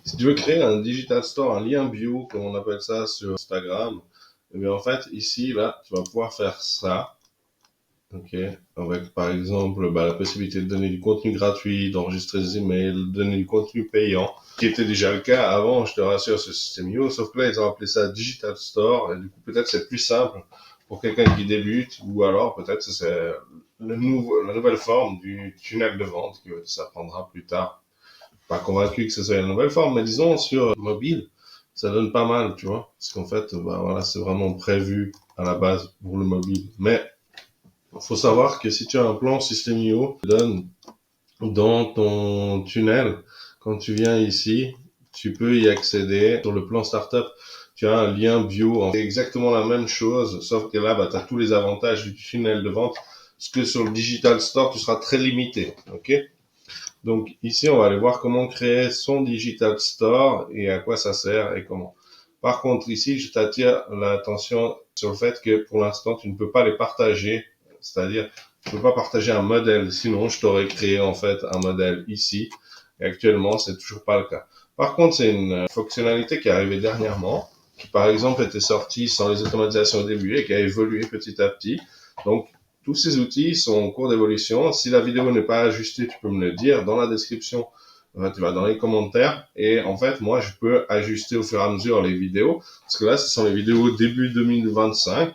Si tu veux créer un digital store, un lien bio, comme on appelle ça sur Instagram, eh bien en fait, ici, là, tu vas pouvoir faire ça. Ok, avec par exemple la possibilité de donner du contenu gratuit, d'enregistrer des emails, de donner du contenu payant, qui était déjà le cas avant, je te rassure, ce système IO, sauf que là ils ont appelé ça Digital Store, et du coup peut-être c'est plus simple pour quelqu'un qui débute, ou alors peut-être c'est la nouvelle forme du tunnel de vente que ça prendra plus tard. Pas convaincu que ce soit une nouvelle forme, mais disons sur mobile, ça donne pas mal, tu vois, parce qu'en fait, bah voilà, c'est vraiment prévu à la base pour le mobile, mais il faut savoir que si tu as un plan System.io, donne dans ton tunnel, quand tu viens ici, tu peux y accéder. Sur le plan startup, tu as un lien bio. C'est exactement la même chose, sauf que là, bah, tu as tous les avantages du tunnel de vente. Parce que sur le Digital Store, tu seras très limité. Ok? Donc ici, on va aller voir comment créer son Digital Store et à quoi ça sert et comment. Par contre, ici, je t'attire l'attention sur le fait que pour l'instant, tu ne peux pas les partager. C'est-à-dire, tu ne peux pas partager un modèle. Sinon, je t'aurais créé en fait un modèle ici. Et actuellement, c'est toujours pas le cas. Par contre, c'est une fonctionnalité qui est arrivée dernièrement, qui par exemple était sortie sans les automatisations au début et qui a évolué petit à petit. Donc, tous ces outils sont en cours d'évolution. Si la vidéo n'est pas ajustée, tu peux me le dire dans la description. Tu vas dans les commentaires et en fait, moi, je peux ajuster au fur et à mesure les vidéos parce que là, ce sont les vidéos début 2025.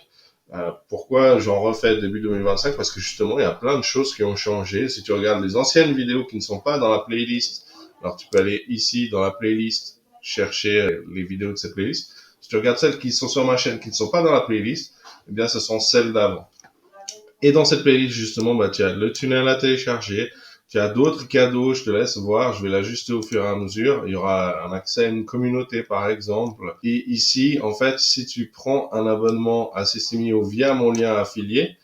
Pourquoi j'en refais début 2025? Parce que justement, il y a plein de choses qui ont changé. Si tu regardes les anciennes vidéos qui ne sont pas dans la playlist, alors tu peux aller ici dans la playlist, chercher les vidéos de cette playlist. Si tu regardes celles qui sont sur ma chaîne qui ne sont pas dans la playlist, eh bien, ce sont celles d'avant. Et dans cette playlist, justement, bah, tu as le tunnel à télécharger, tu as d'autres cadeaux, je te laisse voir, je vais l'ajuster au fur et à mesure. Il y aura un accès à une communauté, par exemple. Et ici, en fait, si tu prends un abonnement à System.io via mon lien affilié,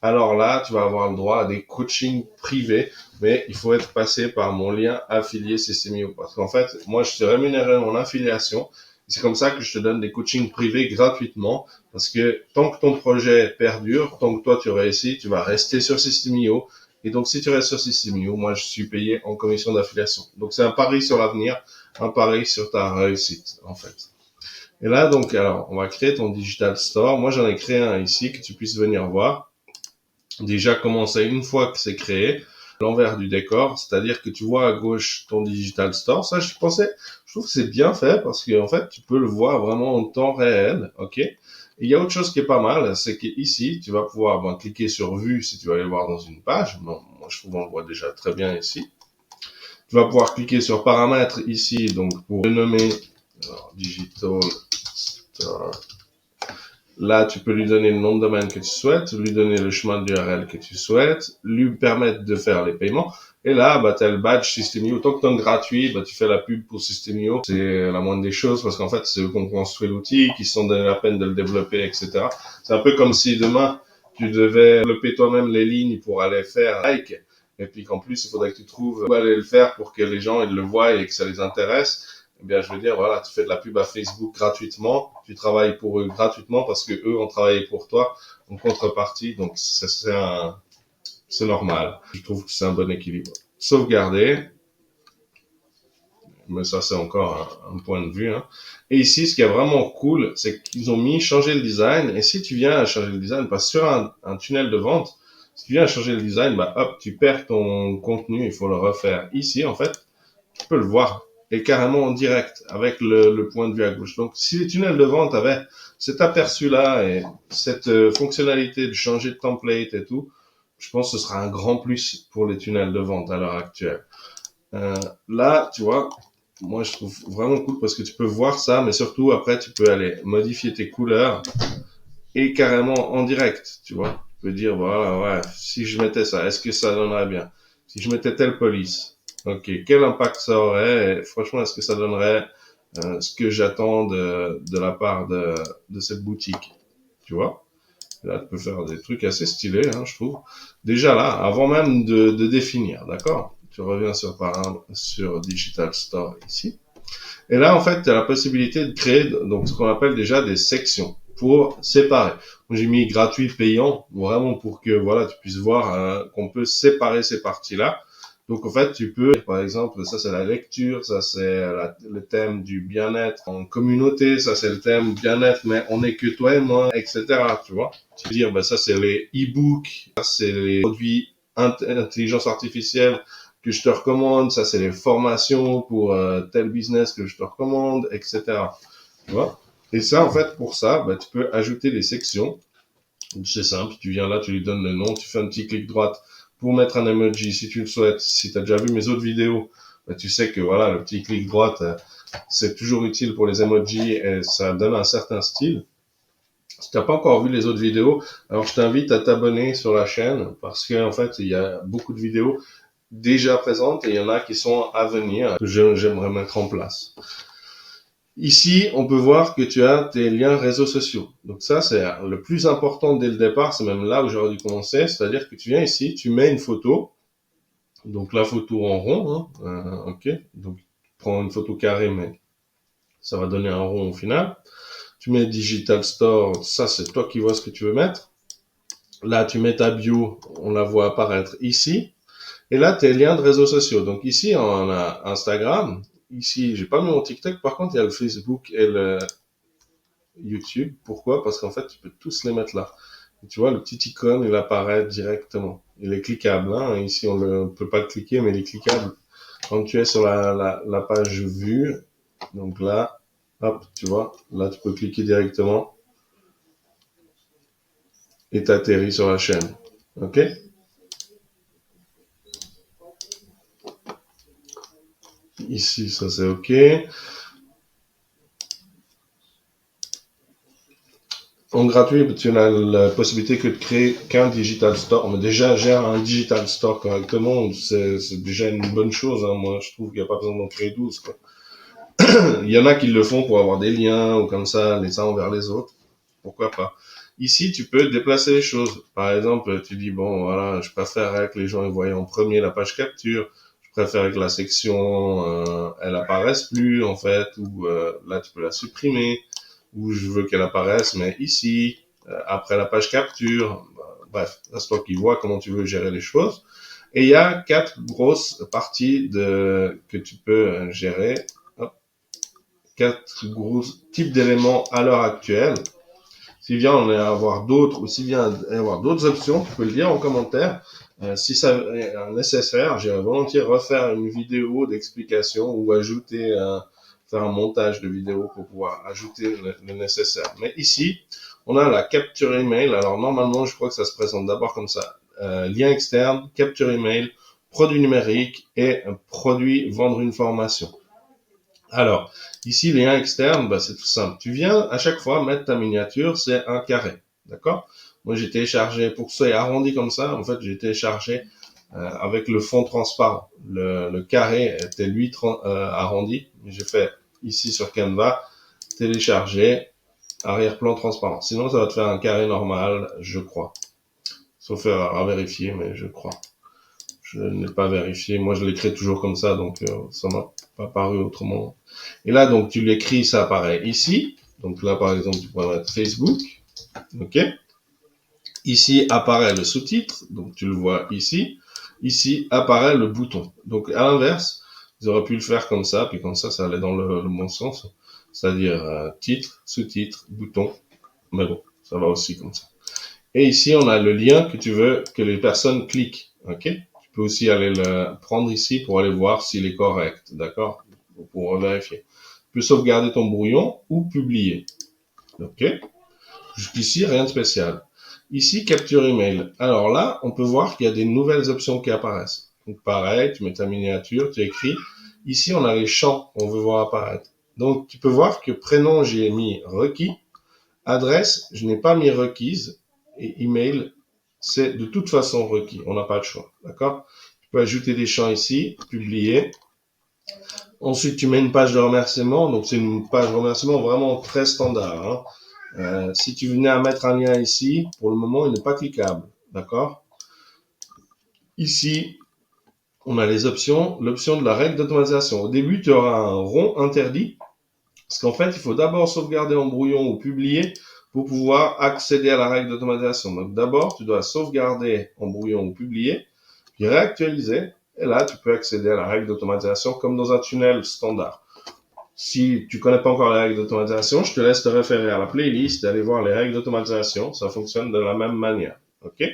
alors là, tu vas avoir le droit à des coachings privés, mais il faut être passé par mon lien affilié System.io. Parce qu'en fait, moi, je te rémunérerai mon affiliation. C'est comme ça que je te donne des coachings privés gratuitement. Parce que tant que ton projet perdure, tant que toi tu réussis, tu vas rester sur System.io. Et donc, si tu restes sur System.io, moi, je suis payé en commission d'affiliation. Donc, c'est un pari sur l'avenir, un pari sur ta réussite, en fait. Et là, donc, alors, on va créer ton Digital Store. Moi, j'en ai créé un ici que tu puisses venir voir. Déjà commencer une fois que c'est créé, l'envers du décor, c'est-à-dire que tu vois à gauche ton Digital Store. Ça, je trouve que c'est bien fait parce que en fait, tu peux le voir vraiment en temps réel, ok? Et il y a autre chose qui est pas mal, c'est qu'ici, tu vas pouvoir cliquer sur Vue si tu vas aller voir dans une page. Bon, moi, je trouve qu'on le voit déjà très bien ici. Tu vas pouvoir cliquer sur Paramètres ici, donc pour le nommer Digital Store. Là, tu peux lui donner le nom de domaine que tu souhaites, lui donner le chemin d'URL que tu souhaites, lui permettre de faire les paiements. Et là, bah, tu as le badge System.io. Tant que tu es gratuit, bah, tu fais la pub pour System.io. C'est la moindre des choses parce qu'en fait, c'est eux qui ont construit l'outil, qui se sont donné la peine de le développer, etc. C'est un peu comme si demain, tu devais développer toi-même les lignes pour aller faire like. Et puis qu'en plus, il faudrait que tu trouves où aller le faire pour que les gens ils le voient et que ça les intéresse. Eh bien, je veux dire, voilà, tu fais de la pub à Facebook gratuitement, tu travailles pour eux gratuitement parce que eux ont travaillé pour toi en contrepartie. Donc, c'est normal. Je trouve que c'est un bon équilibre. Sauvegarder. Mais ça, c'est encore un point de vue, hein. Et ici, ce qui est vraiment cool, c'est qu'ils ont changer le design. Et si tu viens à changer le design, parce que sur un tunnel de vente, si tu viens à changer le design, bah, hop, tu perds ton contenu, il faut le refaire. Ici, en fait, tu peux le voir et carrément en direct avec le point de vue à gauche. Donc, si les tunnels de vente avaient cet aperçu-là et cette fonctionnalité de changer de template et tout, je pense que ce sera un grand plus pour les tunnels de vente à l'heure actuelle. Là, tu vois, moi, je trouve vraiment cool parce que tu peux voir ça, mais surtout, après, tu peux aller modifier tes couleurs et carrément en direct, tu vois. Tu peux dire, voilà, ouais, si je mettais ça, est-ce que ça donnerait bien? Si je mettais telle police, ok, quel impact ça aurait? Et franchement, est-ce que ça donnerait ce que j'attends de la part de cette boutique? Tu vois? Là, tu peux faire des trucs assez stylés, hein, je trouve. Déjà là, avant même de définir, d'accord? Tu reviens sur Digital Store ici. Et là, en fait, tu as la possibilité de créer donc ce qu'on appelle déjà des sections pour séparer. J'ai mis gratuit, payant, vraiment pour que voilà, tu puisses voir qu'on peut séparer ces parties-là. Donc en fait, tu peux, par exemple, ça c'est la lecture, ça c'est le thème du bien-être en communauté, ça c'est le thème bien-être, mais on n'est que toi et moi, etc. Tu vois? Tu peux dire, ben ça c'est les e-books, ça c'est les produits intelligence artificielle que je te recommande, ça c'est les formations pour tel business que je te recommande, etc. Tu vois? Et ça, en fait, pour ça, ben, tu peux ajouter des sections. C'est simple, tu viens là, tu lui donnes le nom, tu fais un petit clic droite pour mettre un emoji si tu le souhaites. Si tu as déjà vu mes autres vidéos, ben, tu sais que voilà, le petit clic droite, c'est toujours utile pour les emojis et ça donne un certain style. Si tu n'as pas encore vu les autres vidéos, alors je t'invite à t'abonner sur la chaîne parce qu'en fait, il y a beaucoup de vidéos déjà présentes et il y en a qui sont à venir que j'aimerais mettre en place. Ici, on peut voir que tu as tes liens réseaux sociaux. Donc ça, c'est le plus important dès le départ. C'est même là où j'aurais dû commencer. C'est-à-dire que tu viens ici, tu mets une photo. Donc la photo en rond, hein, ok. Donc tu prends une photo carrée, mais ça va donner un rond au final. Tu mets Digital Store. Ça, c'est toi qui vois ce que tu veux mettre. Là, tu mets ta bio. On la voit apparaître ici. Et là, tes liens de réseaux sociaux. Donc ici, on a Instagram. Ici, j'ai pas mis mon TikTok. Par contre, il y a le Facebook et le YouTube. Pourquoi? Parce qu'en fait, tu peux tous les mettre là. Et tu vois, le petit icône, il apparaît directement. Il est cliquable. Hein. Ici, on ne peut pas le cliquer, mais il est cliquable. Quand tu es sur la page vue, donc là, hop, tu vois, là, tu peux cliquer directement et t'atterris sur la chaîne. OK? Ici, ça c'est OK. En gratuit, tu as la possibilité que de créer qu'un digital store. Mais déjà, gère un digital store correctement, c'est déjà une bonne chose. Hein. Moi, je trouve qu'il n'y a pas besoin d'en créer 12. Quoi. Il y en a qui le font pour avoir des liens ou comme ça, les uns envers les autres. Pourquoi pas? Ici, tu peux déplacer les choses. Par exemple, tu dis, bon, voilà, je préfère que les gens voient en premier la page capture. Je préfère que la section, elle apparaisse plus, en fait, ou là, tu peux la supprimer où je veux qu'elle apparaisse, mais ici, après la page capture, bref, c'est toi qui vois comment tu veux gérer les choses. Et il y a 4 grosses parties que tu peux gérer. Hop. 4 gros types d'éléments à l'heure actuelle. S'il vient en avoir d'autres ou s'il vient en avoir d'autres options, tu peux le dire en commentaire. Si ça est nécessaire, j'irai volontiers refaire une vidéo d'explication ou ajouter faire un montage de vidéo pour pouvoir ajouter le nécessaire. Mais ici, on a la capture email. Alors normalement, je crois que ça se présente d'abord comme ça. Lien externe, capture email, produit numérique et produit vendre une formation. Alors, ici, les liens externes, bah, c'est tout simple. Tu viens à chaque fois mettre ta miniature, c'est un carré. D'accord? Moi, j'ai téléchargé, pour que ce soit arrondi comme ça, en fait, j'ai téléchargé avec le fond transparent. Le carré était, lui, arrondi. J'ai fait ici sur Canva, télécharger, arrière-plan transparent. Sinon, ça va te faire un carré normal, je crois. Sauf à vérifier, mais je crois. Je n'ai pas vérifié. Moi, je l'écris toujours comme ça, donc ça m'a pas paru autrement. Et là, donc, tu l'écris, ça apparaît ici. Donc là, par exemple, tu pourrais mettre Facebook. OK. Ici apparaît le sous-titre. Donc, tu le vois ici. Ici apparaît le bouton. Donc, à l'inverse, ils auraient pu le faire comme ça, puis comme ça allait dans le bon sens. C'est-à-dire titre, sous-titre, bouton. Mais bon, ça va aussi comme ça. Et ici, on a le lien que tu veux que les personnes cliquent. OK? Tu peux aussi aller le prendre ici pour aller voir s'il est correct. D'accord? Pour vérifier. Tu peux sauvegarder ton brouillon ou publier. OK? Jusqu'ici, rien de spécial. Ici, capture email. Alors là, on peut voir qu'il y a des nouvelles options qui apparaissent. Donc pareil, tu mets ta miniature, tu écris. Ici, on a les champs qu'on veut voir apparaître. Donc, tu peux voir que prénom, j'ai mis requis. Adresse, je n'ai pas mis requise. Et email, c'est de toute façon requis. On n'a pas de choix. D'accord? Tu peux ajouter des champs ici, publier. Ensuite, tu mets une page de remerciement. Donc, c'est une page de remerciement vraiment très standard. Hein. Si tu venais à mettre un lien ici, pour le moment, il n'est pas cliquable. D'accord? Ici, on a les options. L'option de la règle d'automatisation. Au début, tu auras un rond interdit. Parce qu'en fait, il faut d'abord sauvegarder en brouillon ou publier pour pouvoir accéder à la règle d'automatisation. Donc d'abord, tu dois sauvegarder en brouillon ou publier, puis réactualiser. Et là, tu peux accéder à la règle d'automatisation comme dans un tunnel standard. Si tu connais pas encore les règles d'automatisation, je te laisse te référer à la playlist et aller voir les règles d'automatisation. Ça fonctionne de la même manière. OK?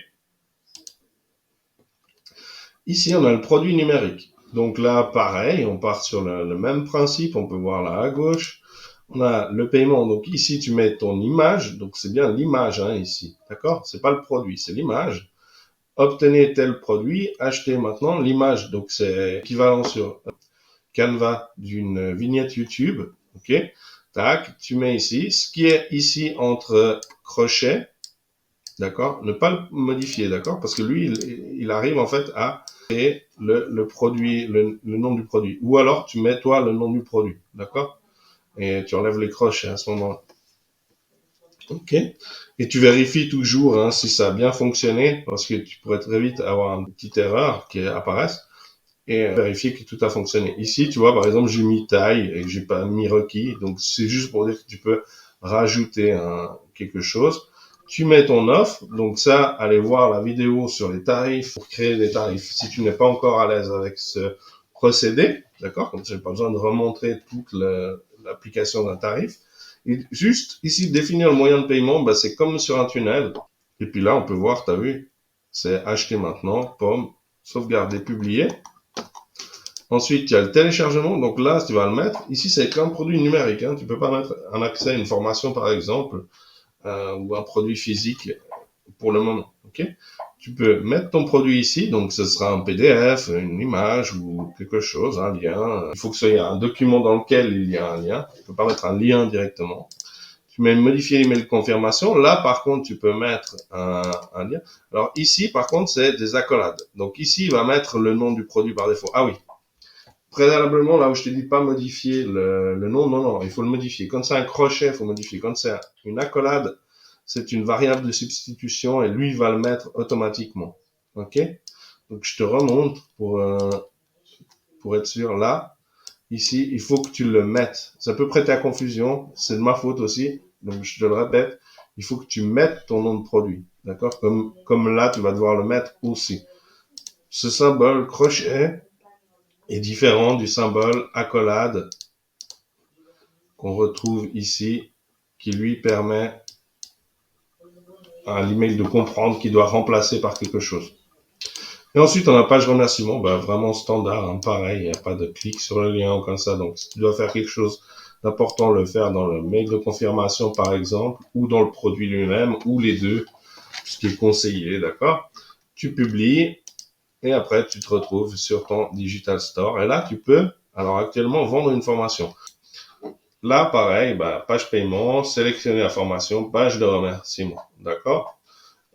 Ici, on a le produit numérique. Donc là, pareil, on part sur le même principe. On peut voir là à gauche. On a le paiement. Donc ici, tu mets ton image. Donc c'est bien l'image hein, ici. D'accord? C'est pas le produit, c'est l'image. Obtenez tel produit, achetez maintenant l'image. Donc c'est équivalent sur Canva d'une vignette YouTube. OK? Tac, tu mets ici. Ce qui est ici entre crochets, d'accord? Ne pas le modifier, d'accord? Parce que lui, il arrive en fait à créer le produit, le nom du produit. Ou alors, tu mets toi le nom du produit, d'accord? Et tu enlèves les crochets à ce moment-là. OK? Et tu vérifies toujours hein, si ça a bien fonctionné, parce que tu pourrais très vite avoir une petite erreur qui apparaisse, et vérifier que tout a fonctionné. Ici, tu vois, par exemple, j'ai mis taille et j'ai pas mis requis, donc c'est juste pour dire que tu peux rajouter quelque chose. Tu mets ton offre, donc ça, allez voir la vidéo sur les tarifs pour créer des tarifs. Si tu n'es pas encore à l'aise avec ce procédé, d'accord, comme ça, j'ai pas besoin de remontrer toute l'application d'un tarif. Et juste ici, définir le moyen de paiement, bah, c'est comme sur un tunnel. Et puis là, on peut voir, tu as vu, c'est acheter maintenant, pomme, sauvegarder, publier. Ensuite, il y a le téléchargement. Donc là, tu vas le mettre. Ici, c'est qu'un produit numérique. Hein. Tu peux pas mettre un accès à une formation, par exemple, ou un produit physique pour le moment. Ok? Tu peux mettre ton produit ici. Donc, ce sera un PDF, une image ou quelque chose, un lien. Il faut que ce soit un document dans lequel il y a un lien. Tu peux pas mettre un lien directement. Tu mets modifier l'email de confirmation. Là, par contre, tu peux mettre un lien. Alors ici, par contre, c'est des accolades. Donc ici, il va mettre le nom du produit par défaut. Ah oui, préalablement, là où je te dis pas modifier le nom, non, non, il faut le modifier. Quand c'est un crochet, il faut modifier. Quand c'est une accolade, c'est une variable de substitution et lui, il va le mettre automatiquement. OK? Donc, je te remonte pour être sûr. Là, ici, il faut que tu le mettes. Ça peut prêter à confusion. C'est de ma faute aussi. Donc, je te le répète. Il faut que tu mettes ton nom de produit. D'accord? Comme là, tu vas devoir le mettre aussi. Ce symbole crochet est différent du symbole accolade qu'on retrouve ici, qui lui permet à l'email de comprendre qu'il doit remplacer par quelque chose. Et ensuite, on a page remerciement, bah, vraiment standard, hein, pareil, il n'y a pas de clic sur le lien ou comme ça. Donc, si tu dois faire quelque chose d'important, le faire dans le mail de confirmation, par exemple, ou dans le produit lui-même, ou les deux, ce qui est conseillé, d'accord? Tu publies, et après, tu te retrouves sur ton Digital Store. Et là, tu peux, alors actuellement, vendre une formation. Là, pareil, bah, page paiement, sélectionner la formation, page de remerciement. D'accord?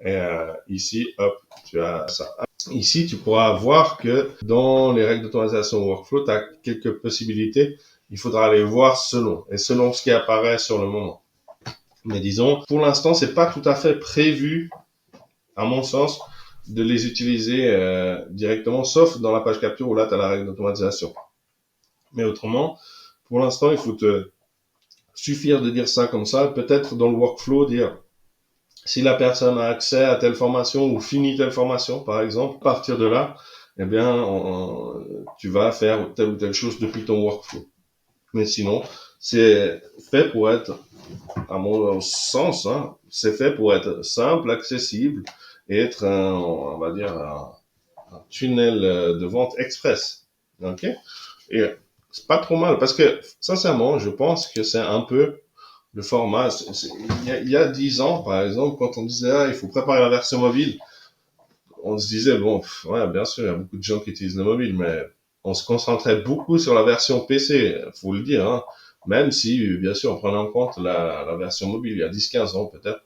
Et ici, hop, tu as ça. Ici, tu pourras voir que dans les règles d'automatisation workflow, tu as quelques possibilités. Il faudra aller voir selon, et selon ce qui apparaît sur le moment. Mais disons, pour l'instant, c'est pas tout à fait prévu, à mon sens, de les utiliser directement, sauf dans la page capture où là, tu as la règle d'automatisation. Mais autrement, pour l'instant, il faut te suffire de dire ça comme ça, peut-être dans le workflow, dire si la personne a accès à telle formation ou finit telle formation, par exemple, à partir de là, eh bien, tu vas faire telle ou telle chose depuis ton workflow. Mais sinon, c'est fait pour être, à mon sens, hein, c'est fait pour être simple, accessible et être on va dire, un tunnel de vente express. Ok? Et c'est pas trop mal parce que, sincèrement, je pense que c'est un peu le format. Il y a 10 ans, par exemple, quand on disait il faut préparer la version mobile, on se disait bon, ouais, bien sûr, il y a beaucoup de gens qui utilisent le mobile, mais on se concentrait beaucoup sur la version PC, faut le dire, hein, même si, bien sûr, on prenait en compte la version mobile il y a 10-15 ans peut-être.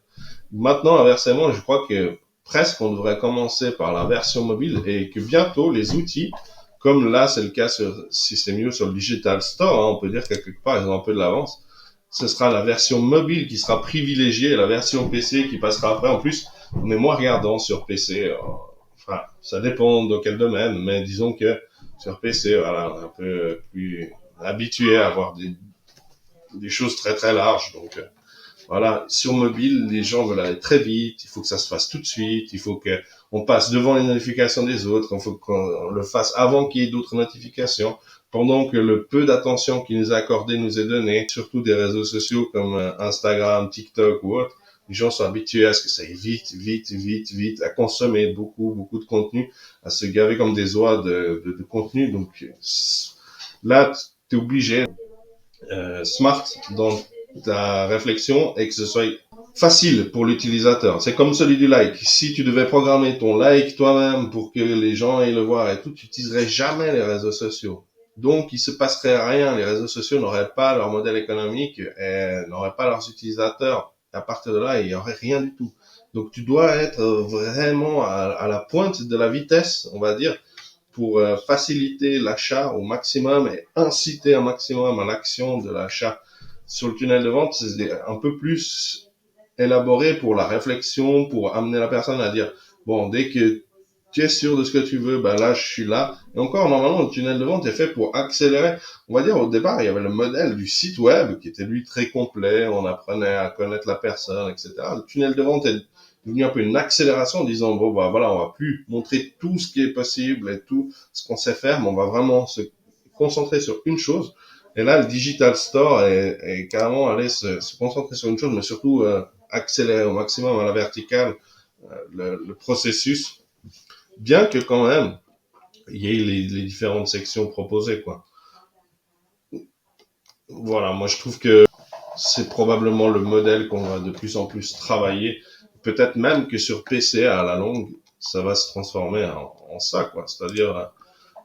Maintenant, inversement, je crois que presque on devrait commencer par la version mobile et que bientôt les outils, comme là c'est le cas sur System.io, sur le Digital Store, hein, on peut dire que quelque part ils ont un peu de l'avance, ce sera la version mobile qui sera privilégiée et la version PC qui passera après. En plus, on est moins regardant sur PC. Enfin, ça dépend dans quel domaine, mais disons que sur PC, voilà, on est un peu plus habitué à avoir des choses très très larges. Donc, voilà, sur mobile, les gens veulent aller très vite, il faut que ça se fasse tout de suite, il faut que on passe devant les notifications des autres, il faut qu'on le fasse avant qu'il y ait d'autres notifications, pendant que le peu d'attention qui nous est accordé nous est donné, surtout des réseaux sociaux comme Instagram, TikTok ou autre. Les gens sont habitués à ce que ça aille vite, vite, vite, vite, à consommer beaucoup, beaucoup de contenu, à se gaver comme des oies de contenu. Donc là, tu es obligé smart dans ta réflexion et que ce soit facile pour l'utilisateur. C'est comme celui du like. Si tu devais programmer ton like toi-même pour que les gens aillent le voir et tout, tu n'utiliserais jamais les réseaux sociaux. Donc, il se passerait rien. Les réseaux sociaux n'auraient pas leur modèle économique et n'auraient pas leurs utilisateurs. À partir de là, il n'y aurait rien du tout. Donc, tu dois être vraiment à la pointe de la vitesse, on va dire, pour faciliter l'achat au maximum et inciter un maximum à l'action de l'achat. Sur le tunnel de vente, c'est un peu plus élaboré pour la réflexion, pour amener la personne à dire, bon, dès que tu es sûr de ce que tu veux, ben là, je suis là. Et encore, normalement, le tunnel de vente est fait pour accélérer. On va dire, au départ, il y avait le modèle du site web qui était, lui, très complet. On apprenait à connaître la personne, etc. Le tunnel de vente est devenu un peu une accélération en disant, bon, bah, voilà, on va plus montrer tout ce qui est possible et tout ce qu'on sait faire, mais on va vraiment se concentrer sur une chose. Et là, le digital store est carrément allé se concentrer sur une chose, mais surtout accélérer au maximum à la verticale le processus, bien que quand même il y ait les différentes sections proposées, quoi. Voilà, moi je trouve que c'est probablement le modèle qu'on va de plus en plus travailler. Peut-être même que sur PC, à la longue, ça va se transformer en ça, quoi. C'est-à-dire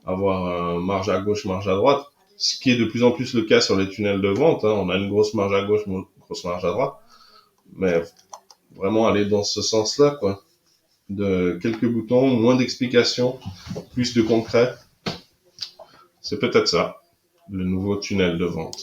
avoir marge à gauche, marge à droite, ce qui est de plus en plus le cas sur les tunnels de vente. Hein. On a une grosse marge à gauche, une grosse marge à droite, mais vraiment aller dans ce sens-là, quoi. De quelques boutons, moins d'explications, plus de concret. C'est peut-être ça, le nouveau tunnel de vente.